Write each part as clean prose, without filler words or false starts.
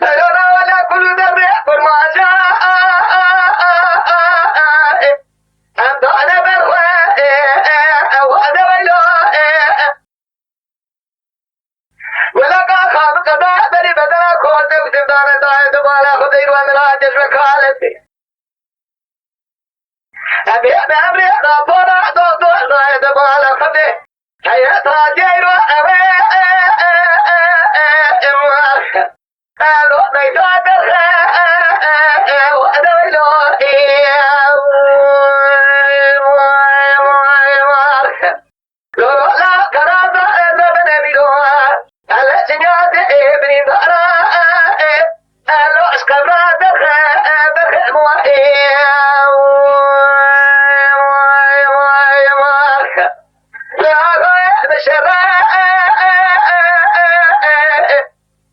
ولا كل ذنب ما شاء أنت أنا بالخير وأنا بالله ولا كان قضاء بني بدنا خوات وتبدأ نداء دبالا خدير وانا جشم خالتي أبي أمري رابورا دو نداء دبالا خدي حياة راجير وأبي ألو نيتات الخير وأنا بالله لا كرامة ابن بيدوها على سنيات ابن ضرا لو اسكبرا برخ موائي لا غاية بشرا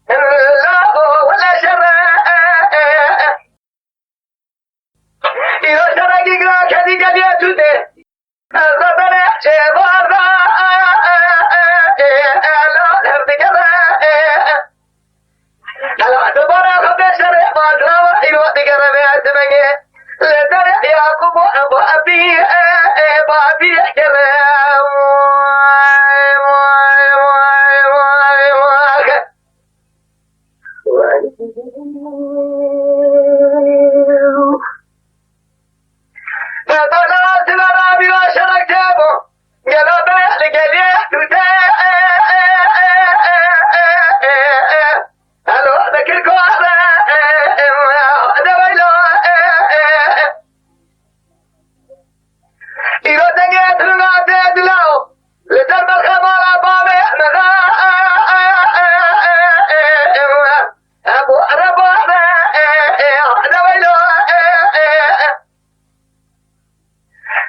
لا ولا شرا إذا شرا جيجا كذي جديا تودي الربنا شبارا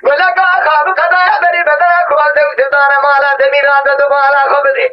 ولا قال خابك هذا بني بدنا كوالد وتدار مالا دميران دبالا خبدي